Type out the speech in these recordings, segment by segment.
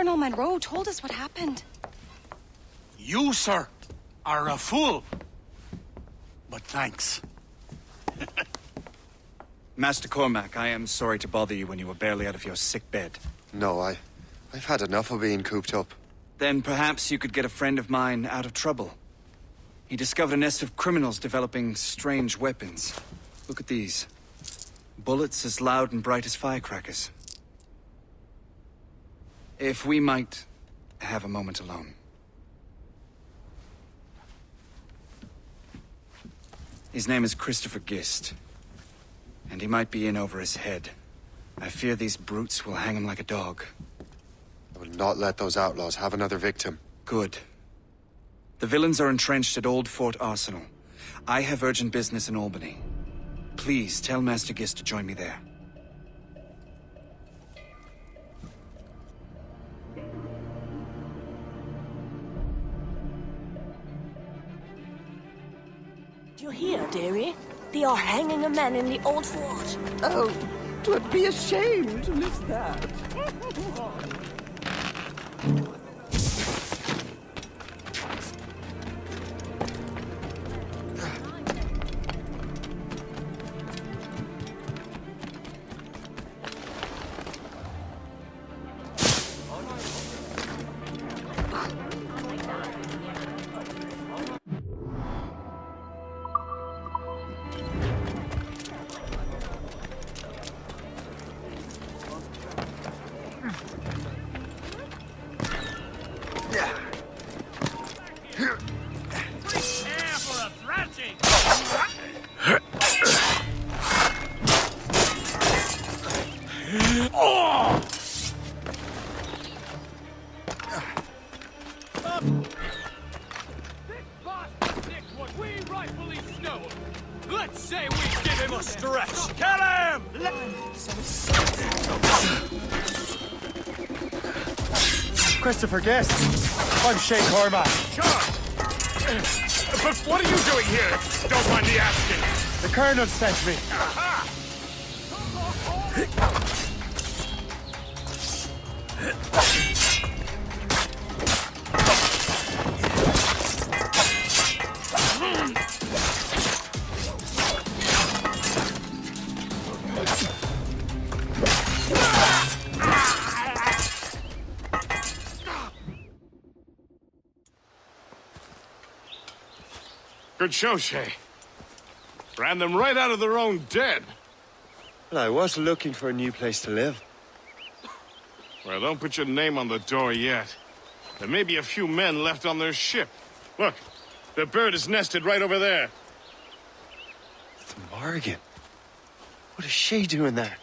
Colonel Monroe told us what happened. You, sir, are a fool. But thanks. Master Cormac, I am sorry to bother you when you were barely out of your sick bed. No, I've had enough of being cooped up. Then perhaps you could get a friend of mine out of trouble. He discovered a nest of criminals developing strange weapons. Look at these. Bullets as loud and bright as firecrackers. If we might have a moment alone. His name is Christopher Gist. And he might be in over his head. I fear these brutes will hang him like a dog. I will not let those outlaws have another victim. Good. The villains are entrenched at Old Fort Arsenal. I have urgent business in Albany. Please tell Master Gist to join me there. Do you hear, dearie? They are hanging a man in the old fort. Oh, 'twould be a shame to miss that. Let's say we give him a stretch. Kill him! Christopher Guest. I'm Shay Cormac. Sure. But what are you doing here? Don't mind me asking. The Colonel sent me. Aha! Good show, Shay. Ran them right out of their own den. Well, I was looking for a new place to live. Well, don't put your name on the door yet. There may be a few men left on their ship. Look, the bird is nested right over there. The Morgan. What is she doing there?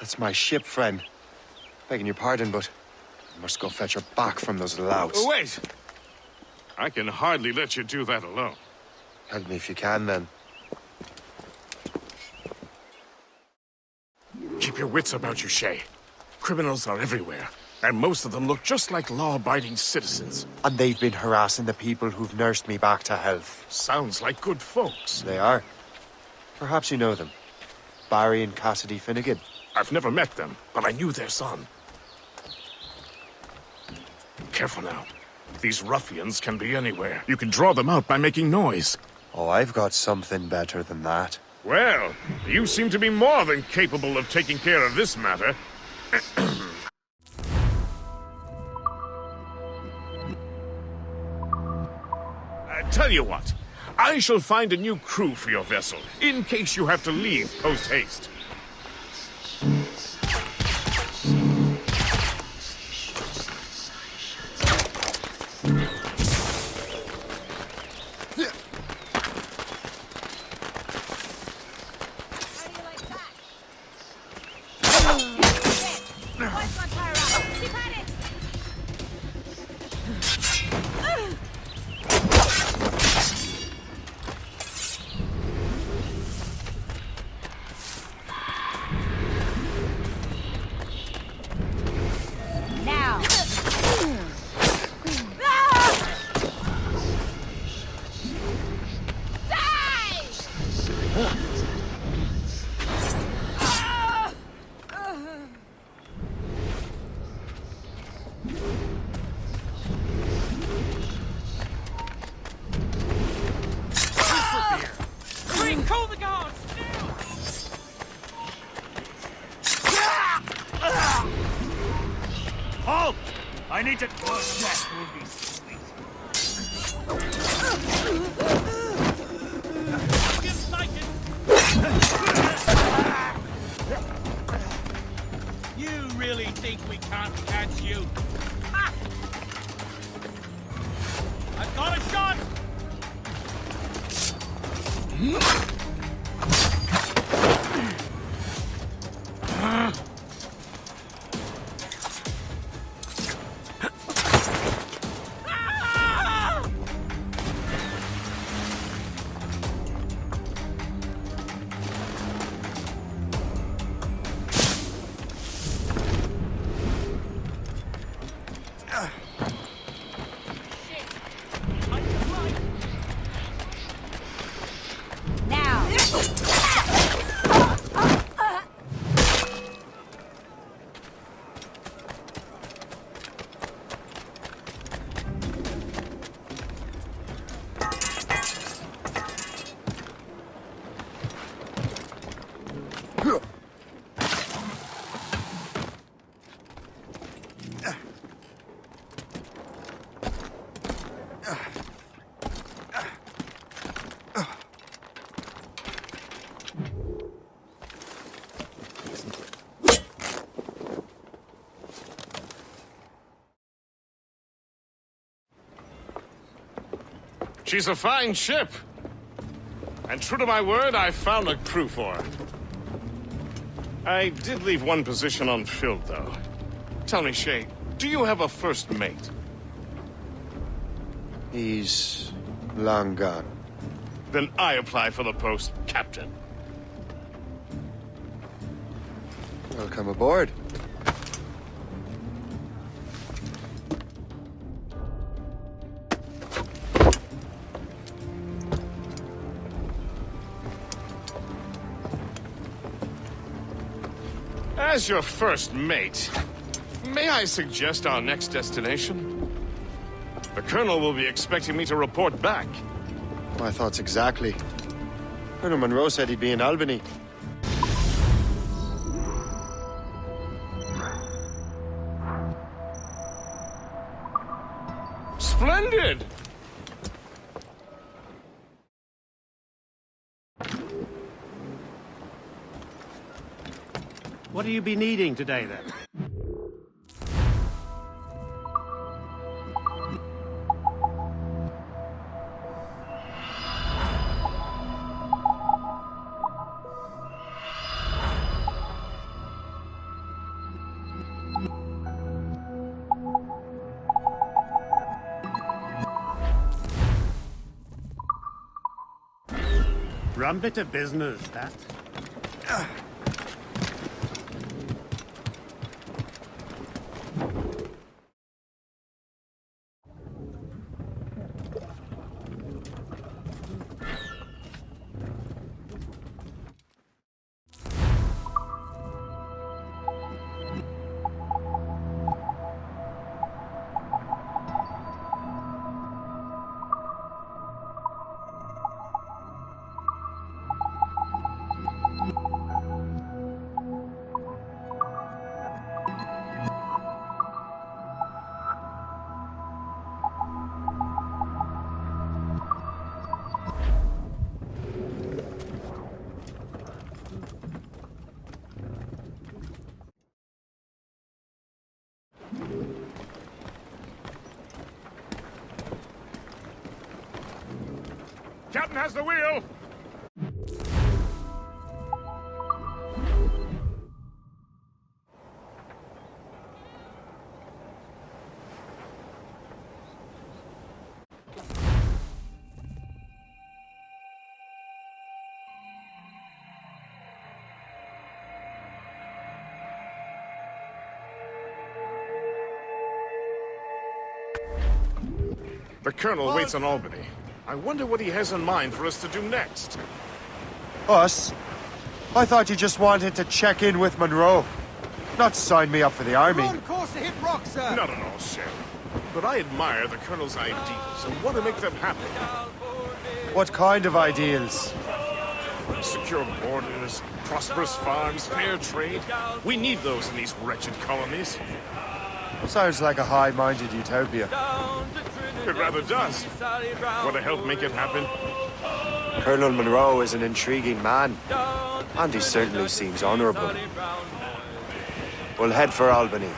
That's my ship, friend. Begging your pardon, but I must go fetch her back from those louts. Oh, wait! I can hardly let you do that alone. Help me if you can, then. Keep your wits about you, Shay. Criminals are everywhere, and most of them look just like law-abiding citizens. And they've been harassing the people who've nursed me back to health. Sounds like good folks. They are. Perhaps you know them. Barry and Cassidy Finnegan. I've never met them, but I knew their son. Careful now. These ruffians can be anywhere. You can draw them out by making noise. Oh, I've got something better than that. Well, you seem to be more than capable of taking care of this matter. Tell you what, I shall find a new crew for your vessel, in case you have to leave post-haste. I need to... That will be sweet. Get sighted! You really think we can't catch you? Ha! I've got a shot! She's a fine ship. And true to my word, I found a crew for her. I did leave one position unfilled, though. Tell me, Shay, do you have a first mate? He's long gone. Then I apply for the post, Captain. Welcome aboard. As your first mate, may I suggest our next destination? The Colonel will be expecting me to report back. My thoughts exactly. Colonel Monroe said he'd be in Albany. Splendid! What do you be needing today, then? Rum bit of business, that. Captain has the wheel! The Colonel waits on Albany. I wonder what he has in mind for us to do next. Us? I thought you just wanted to check in with Monroe. Not sign me up for the army. On course to hit rock, sir. Not at all, Shay. But I admire the Colonel's ideals and want to make them happen. What kind of ideals? Secure borders, prosperous farms, fair trade. We need those in these wretched colonies. Sounds like a high-minded utopia. It rather does. Want to help make it happen? Colonel Monroe is an intriguing man, and he certainly seems honorable. We'll head for Albany.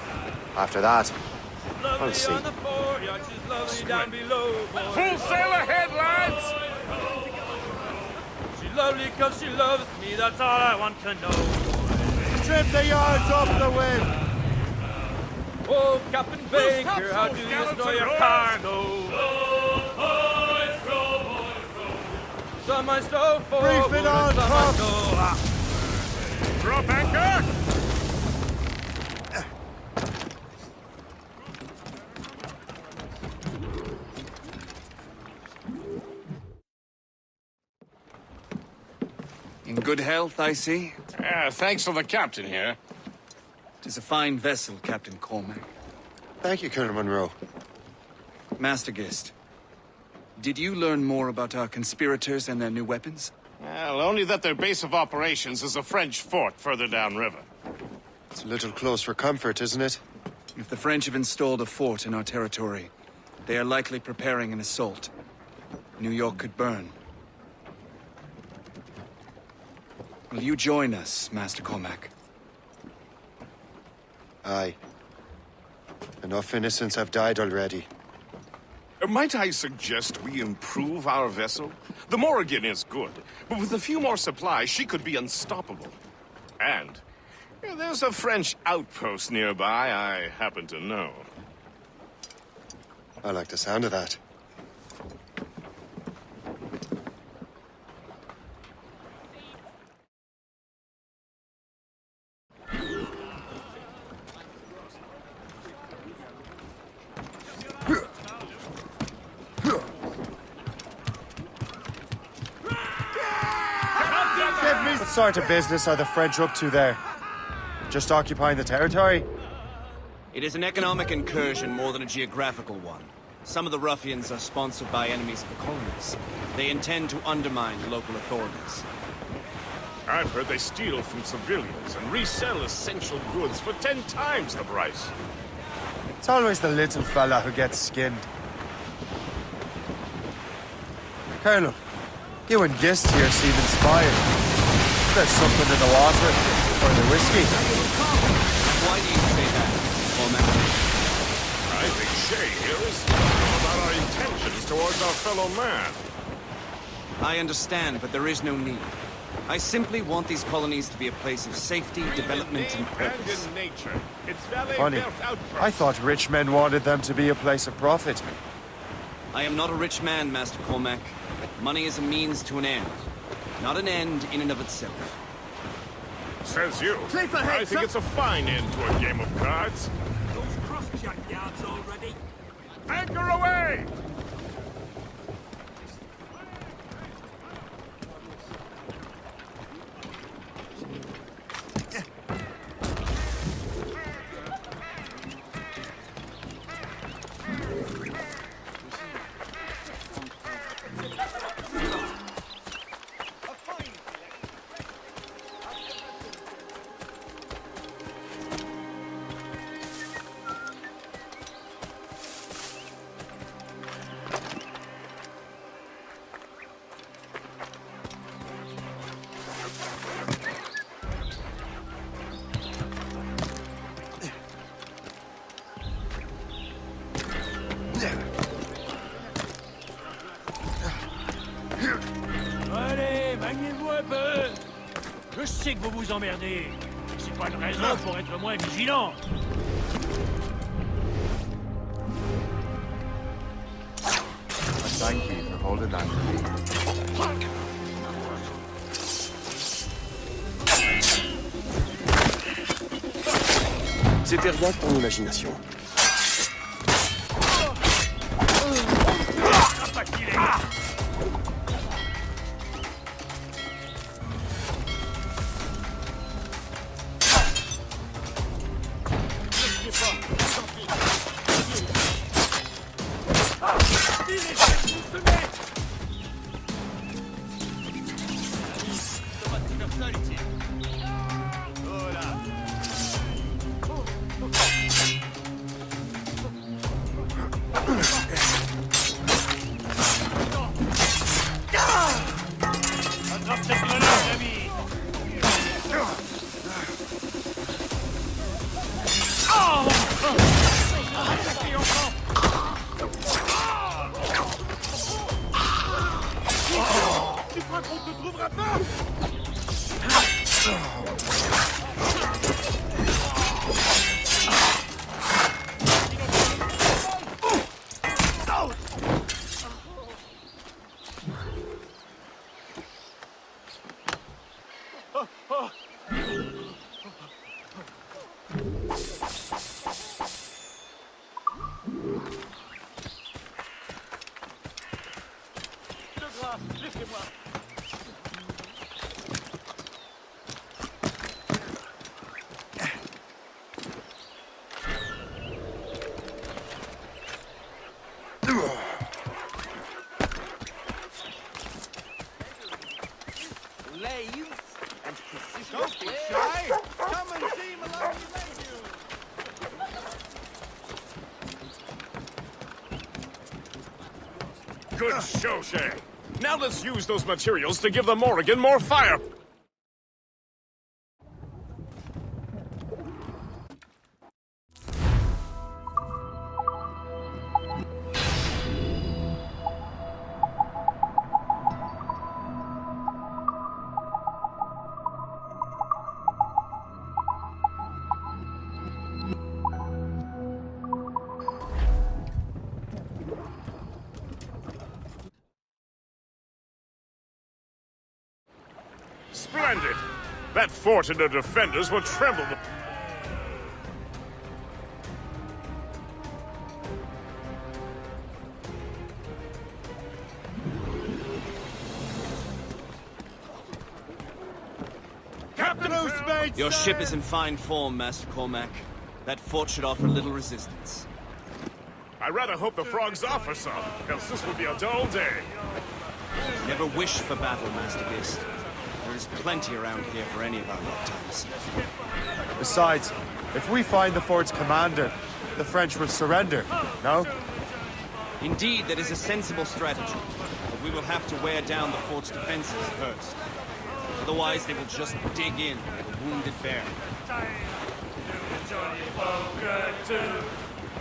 After that, I'll see. Full sail ahead, lads! She's lovely because she loves me, that's all I want to know. Trim the yards off the wind! Oh, Captain Baker, how do you store your cargo? Some I stow forward, Brief it on, and some I Pop. stow Drop anchor! In good health, I see. Thanks to the captain here. Tis a fine vessel, Captain Cormac. Thank you, Colonel Monroe. Master Gist, did you learn more about our conspirators and their new weapons? Well, only that their base of operations is a French fort further downriver. It's a little close for comfort, isn't it? If the French have installed a fort in our territory, they are likely preparing an assault. New York could burn. Will you join us, Master Cormac? Aye. Enough innocents have died already. Might I suggest we improve our vessel? The Morrigan is good, but with a few more supplies, she could be unstoppable. And there's a French outpost nearby I happen to know. I like the sound of that. What sort of business are the French up to there? Just occupying the territory? It is an economic incursion more than a geographical one. Some of the ruffians are sponsored by enemies of the colonies. They intend to undermine the local authorities. I've heard they steal from civilians and resell essential goods for 10 times the price. It's always the little fella who gets skinned. Colonel, you and Gist here seem inspired. There's something in the water, or the whiskey. Why do you say that, Cormac? I think Shay here is thinking about our intentions towards our fellow man. I understand, but there is no need. I simply want these colonies to be a place of safety, development, and purpose. And in nature. It's Funny. I thought rich men wanted them to be a place of profit. I am not a rich man, Master Cormac. Money is a means to an end, not an end in and of itself. Says you. I think it's a fine end to a game of cards. those cross-jack yards already. Anchor away! Allez, maniez-vous un peu. Je sais que vous vous emmerdez. Mais c'est pas une raison pour être moins vigilant. Thank you for holding that for me. C'était rien que ton imagination. Good show, Shay. Now let's use those materials to give the Morrigan more fire. Splendid! That fort and the defenders will tremble. Captain Oosmates! Your ship is in fine form, Master Cormac. That fort should offer little resistance. I rather hope the frogs offer some, else this will be a dull day. Never wish for battle, Master Gist. There is plenty around here for any of our lifetimes. Besides, if we find the fort's commander, the French will surrender, no? Indeed, that is a sensible strategy. But we will have to wear down the fort's defenses first. Otherwise, they will just dig in like a wounded bear.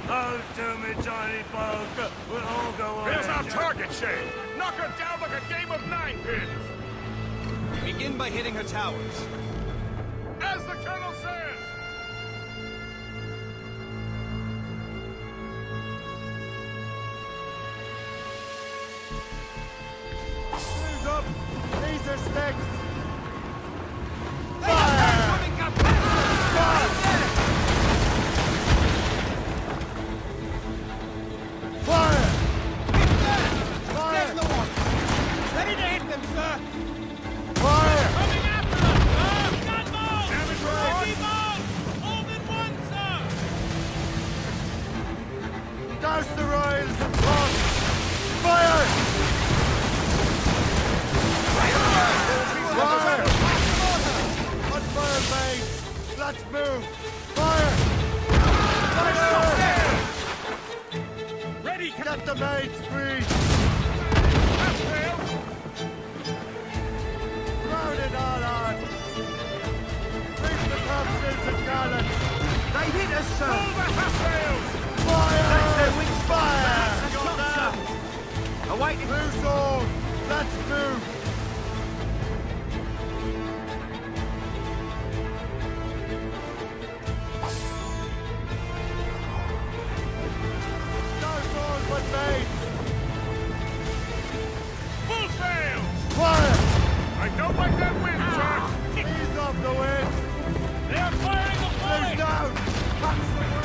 Oh, to me, Johnny Poker. We'll all go on. Here's our target, Shay. Knock her down like a game of ninepins. Begin by hitting her towers. As the Colonel says! Who's up? These are sticks! Douse the royals and cross! Fire! Fire! On fire, mates! Let's move! Fire! Fire! Ready, Get the mates free! Round it all on! Reach the corpses and gallants! They hit us, sir! Pull the half-sails! Fire! That's their wings! Fire! Awaiting. Loose all! Let's move! Douse all but mates! Full sails! Fire! I don't like that wind, sir! Ease off the wind! They are firing the Loose flag! down! Catch the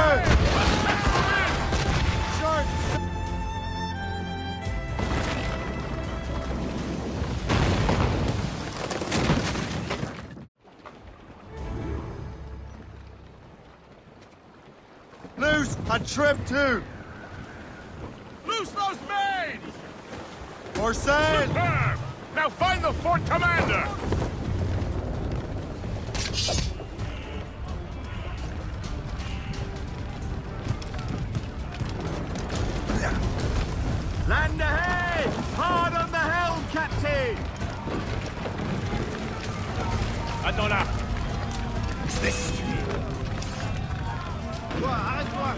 wind! Short! Loose and trim too! Loose those maids! Or sail! Superb! Now find the fort commander! Land ahead! Hard on the helm, Captain! Attends-là! Toi, arrête-toi!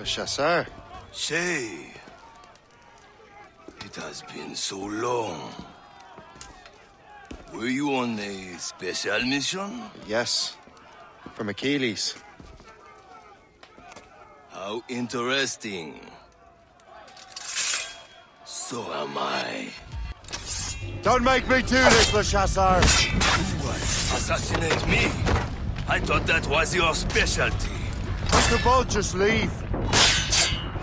Chasseur. Shay, it has been so long. Were you on a special mission? Yes. From Achilles. How interesting. So am I. Don't make me do this, Le Chasseur! What? Assassinate me? I thought that was your specialty. We could both just leave.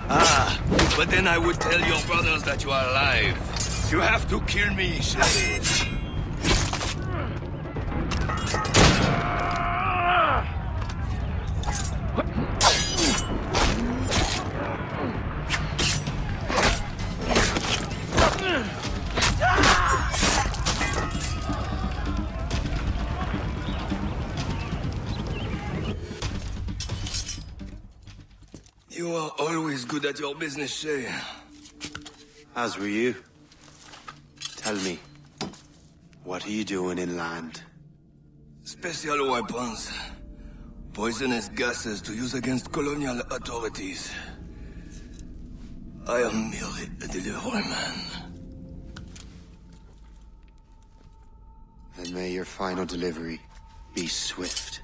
Ah, but then I would tell your brothers that you are alive. You have to kill me, Shay. You are always good at your business, Shay. As were you. Tell me, what are you doing inland? Special weapons. Poisonous gases to use against colonial authorities. I am merely a delivery man. Then may your final delivery be swift.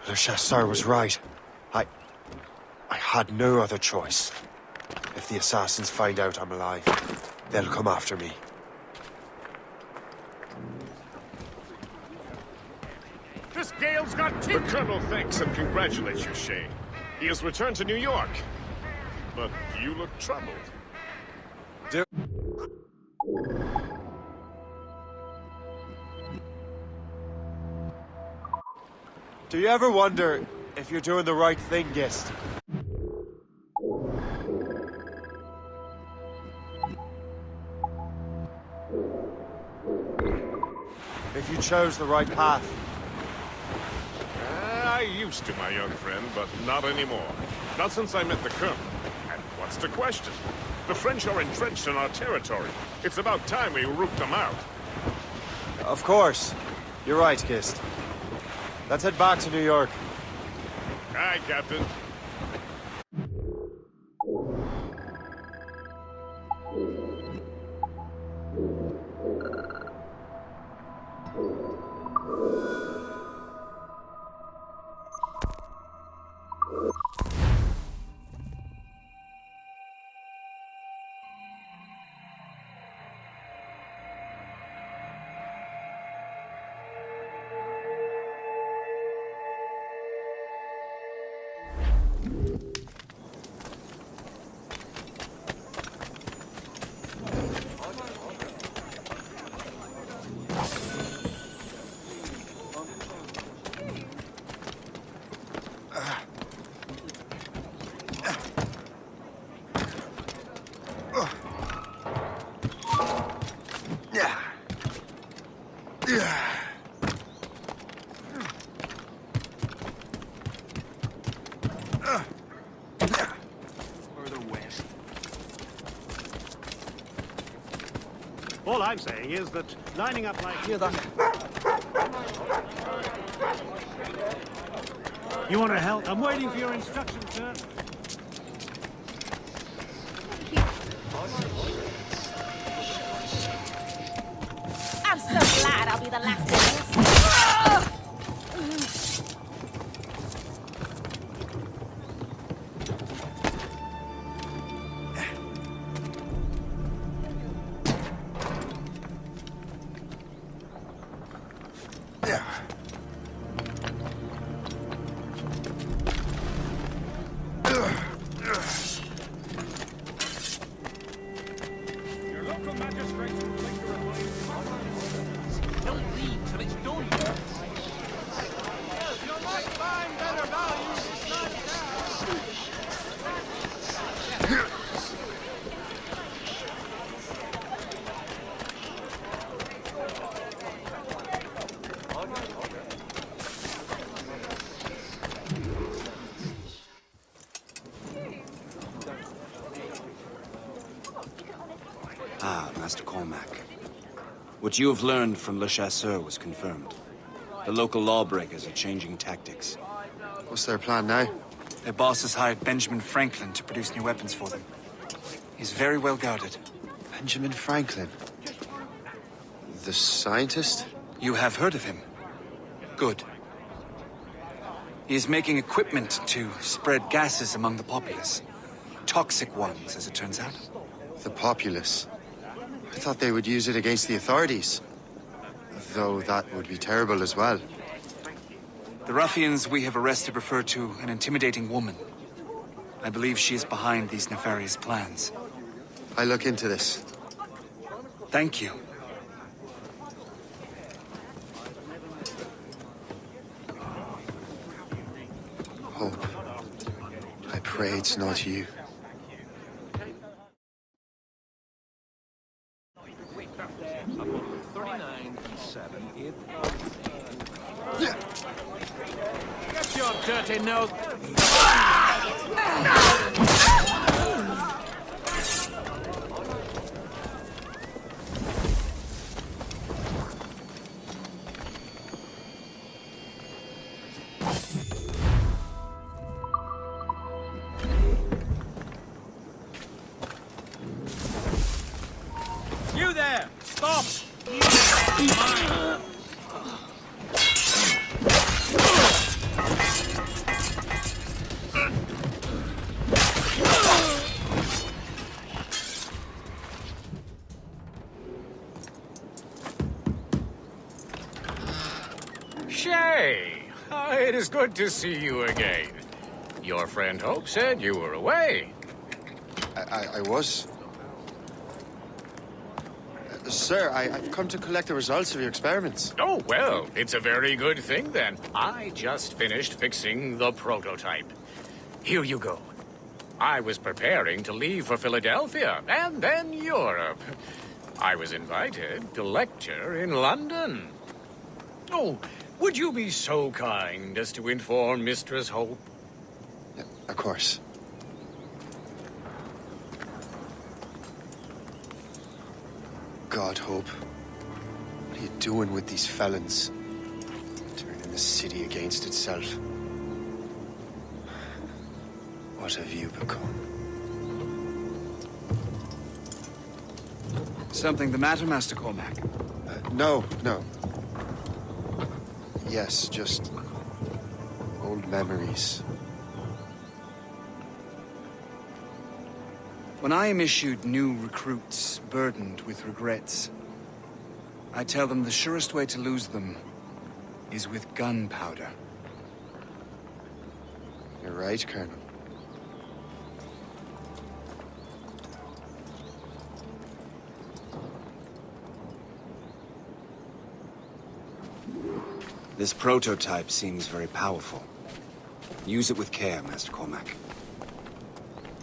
Le Chasseur was right. I had no other choice. If the Assassins find out I'm alive, they'll come after me. This Gale's got teeth! The Colonel thanks and congratulates you, Shay. He has returned to New York. But you look troubled. Do you ever wonder if you're doing the right thing, Gist? If you chose the right path? I used to, my young friend, but not anymore. Not since I met the Colonel. And what's the question? The French are entrenched in our territory. It's about time we root them out. Of course. You're right, Gist. Let's head back to New York. Aye, Captain. All I'm saying is that lining up like... Hear that? You want to help? I'm waiting for your instructions, sir. I'm so glad I'll be the last of this. Ah, Master Cormac. What you have learned from Le Chasseur was confirmed. The local lawbreakers are changing tactics. What's their plan now? Their boss has hired Benjamin Franklin to produce new weapons for them. He's very well guarded. Benjamin Franklin? The scientist? You have heard of him? Good. He is making equipment to spread gases among the populace. Toxic ones, as it turns out. The populace? I thought they would use it against the authorities. Though that would be terrible as well. The ruffians we have arrested refer to an intimidating woman. I believe she is behind these nefarious plans. I'll look into this. Thank you. Hope. I pray it's not you. Get your dirty nose... You there! Stop! Shay! It is good to see you again. Your friend Hope said you were away. I was. Sir, I've come to collect the results of your experiments. Oh, well, it's a very good thing then. I just finished fixing the prototype. Here you go. I was preparing to leave for Philadelphia and then Europe. I was invited to lecture in London. Oh, would you be so kind as to inform Mistress Hope? Yeah, of course. God, Hope. What are you doing with these felons? Turning a city against itself. What have you become? Something the matter, Master Cormac? No. Yes, just old memories. When I am issued new recruits burdened with regrets, I tell them the surest way to lose them is with gunpowder. You're right, Colonel. This prototype seems very powerful. Use it with care, Master Cormac.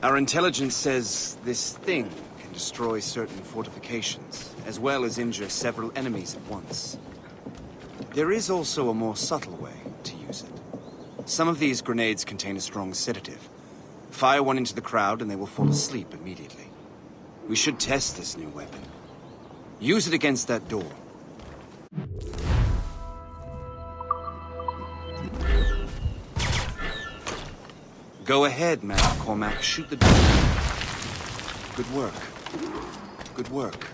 Our intelligence says this thing can destroy certain fortifications, as well as injure several enemies at once. There is also a more subtle way to use it. Some of these grenades contain a strong sedative. Fire one into the crowd and they will fall asleep immediately. We should test this new weapon. Use it against that door. Go ahead, Master Cormac. Shoot the door. Good work. Good work.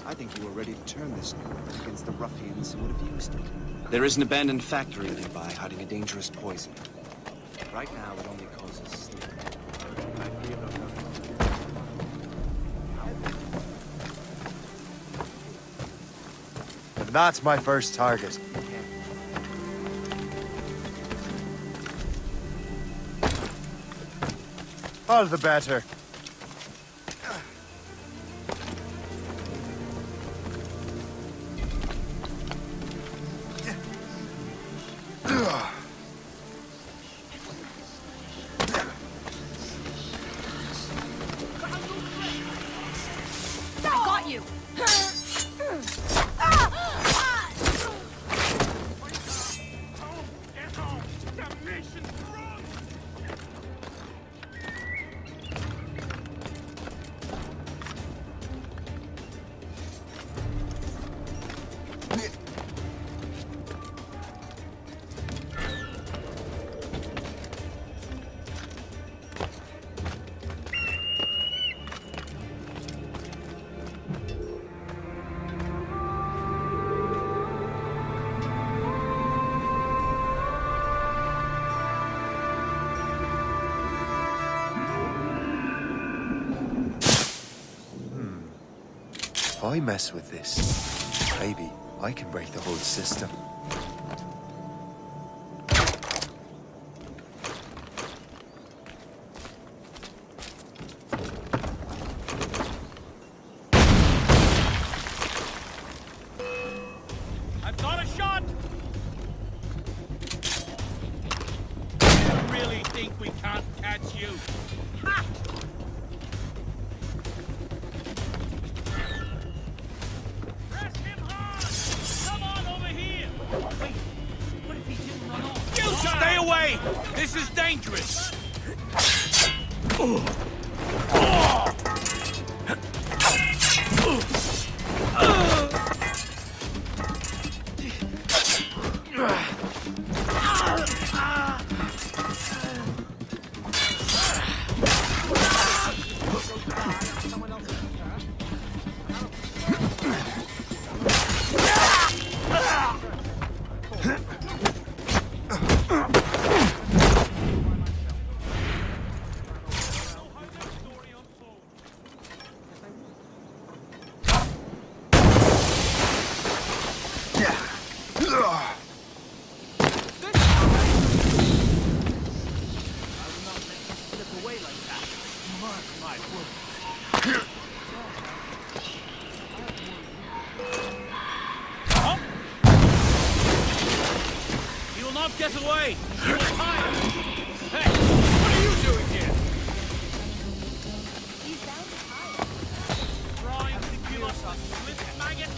I think you were ready to turn this new weapon against the ruffians who would have used it. There is an abandoned factory nearby hiding a dangerous poison. Right now, it only causes sleep. And that's my first target. All the better. I got you! If I mess with this, maybe I can break the whole system. I've got a shot! You really think we can't catch you? Ha! Press him hard! Come on over here! Wait, what if he didn't run off? You stay away! This is dangerous! He will not get away! He will hide! Hey, what are you doing here? He's bound to hide. Trying to kill us, split maggot?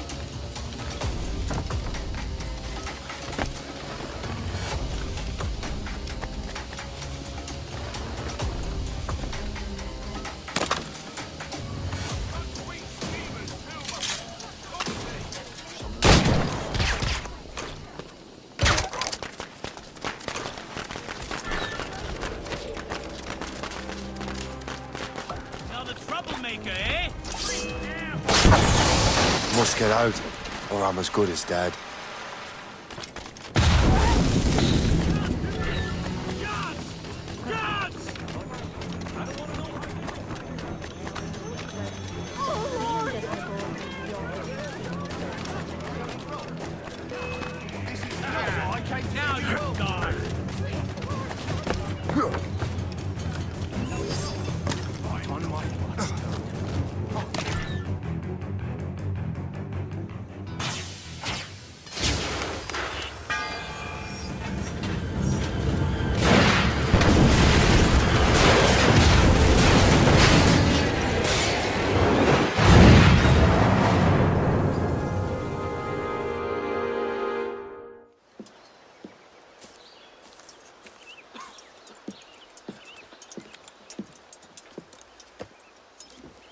must get out, or I'm as good as dead. Now you die.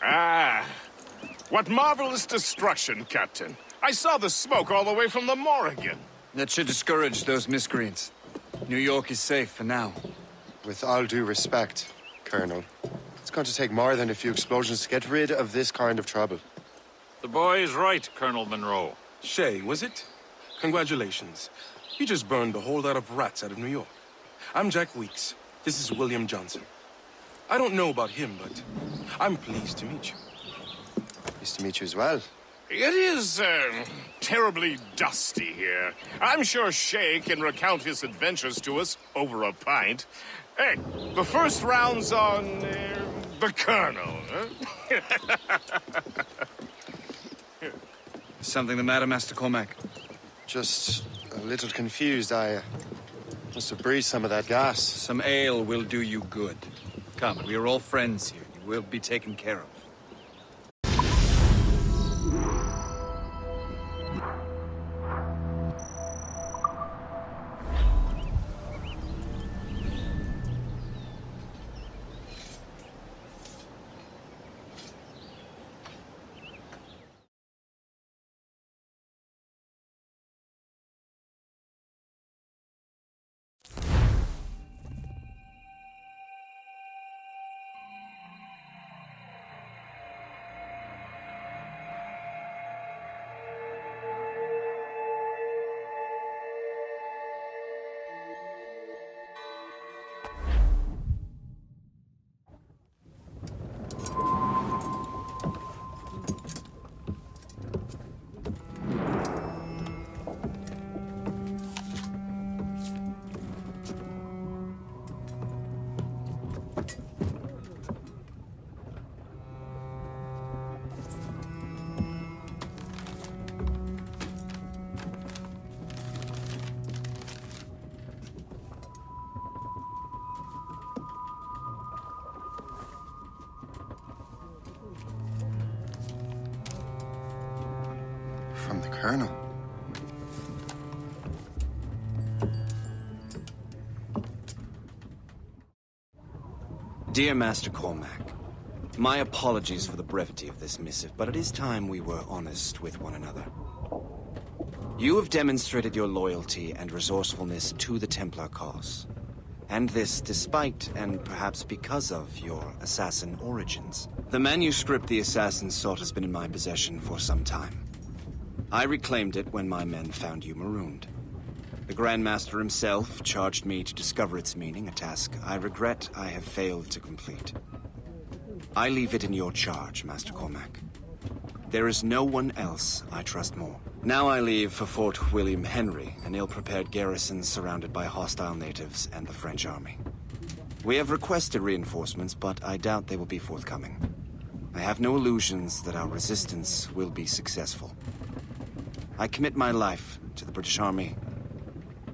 Ah, what marvelous destruction, Captain. I saw the smoke all the way from the Morrigan. That should discourage those miscreants. New York is safe for now. With all due respect, Colonel, it's going to take more than a few explosions to get rid of this kind of trouble. The boy is right, Colonel Monroe. Shay, was it? Congratulations. You just burned a whole lot of rats out of New York. I'm Jack Weeks. This is William Johnson. I don't know about him, but I'm pleased to meet you. Pleased to meet you as well. It is, terribly dusty here. I'm sure Shay can recount his adventures to us over a pint. Hey, the first round's on, the Colonel, huh? Something the matter, Master Cormac? Just a little confused. I must have breathed some of that gas. Some ale will do you good. Come, we are all friends here. You will be taken care of. From the Colonel. Dear Master Cormac, my apologies for the brevity of this missive, but it is time we were honest with one another. You have demonstrated your loyalty and resourcefulness to the Templar cause. And this despite, and perhaps because of, your assassin origins. The manuscript the assassin sought has been in my possession for some time. I reclaimed it when my men found you marooned. The Grand Master himself charged me to discover its meaning, a task I regret I have failed to complete. I leave it in your charge, Master Cormac. There is no one else I trust more. Now I leave for Fort William Henry, an ill-prepared garrison surrounded by hostile natives and the French army. We have requested reinforcements, but I doubt they will be forthcoming. I have no illusions that our resistance will be successful. I commit my life to the British Army,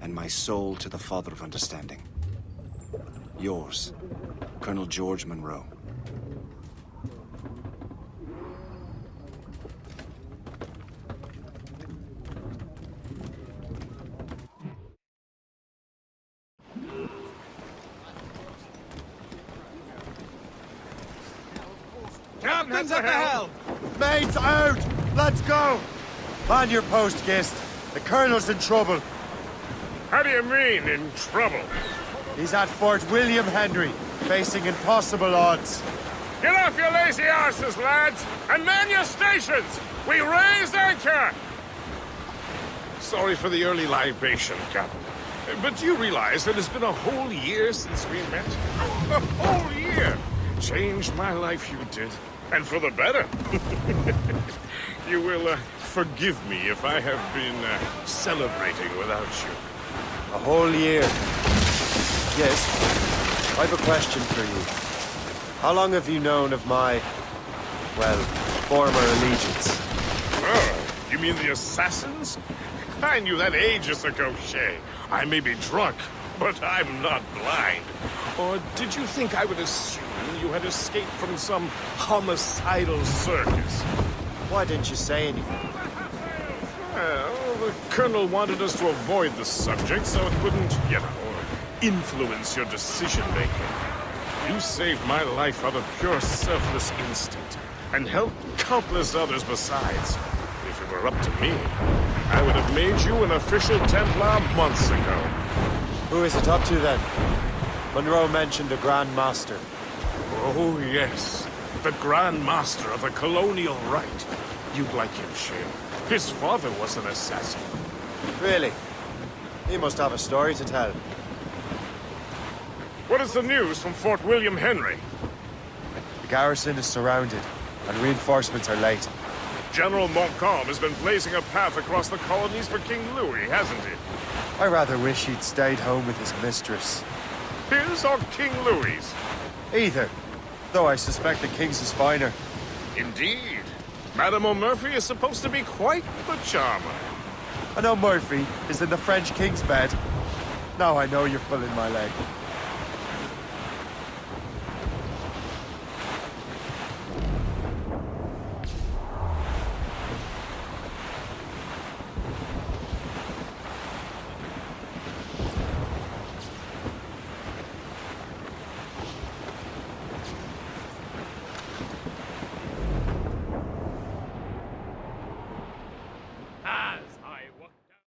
and my soul to the Father of Understanding. Yours, Colonel George Monroe. Captain's at the helm! Mates out! Let's go! On your post, Gist. The Colonel's in trouble. How do you mean, in trouble? He's at Fort William Henry, facing impossible odds. Get off your lazy arses, lads, and man your stations! We raise anchor! Sorry for the early libation, Captain. But do you realize that it's been a whole year since we met? A whole year! Changed my life, you did. And for the better. You will forgive me if I have been celebrating without you. A whole year. Yes. I have a question for you. How long have you known of my, well, former allegiance? Oh, you mean the Assassins? I knew that ages ago, Shay. I may be drunk, but I'm not blind. Or did you think I would assume you had escaped from some homicidal circus? Why didn't you say anything? Well, the Colonel wanted us to avoid the subject so it wouldn't, influence your decision-making. You saved my life out of pure selfless instinct, and helped countless others besides. If it were up to me, I would have made you an official Templar months ago. Who is it up to then? Monroe mentioned a Grand Master. Oh, yes. The Grand Master of the Colonial Rite. You'd like him, Shay. His father was an assassin. Really? He must have a story to tell. What is the news from Fort William Henry? The garrison is surrounded, and reinforcements are late. General Montcalm has been blazing a path across the colonies for King Louis, hasn't he? I rather wish he'd stayed home with his mistress. His or King Louis's? Either. Though I suspect the king's is finer. Indeed. Madame O'Murphy is supposed to be quite the charmer. I know Murphy is in the French king's bed. Now I know you're pulling my leg.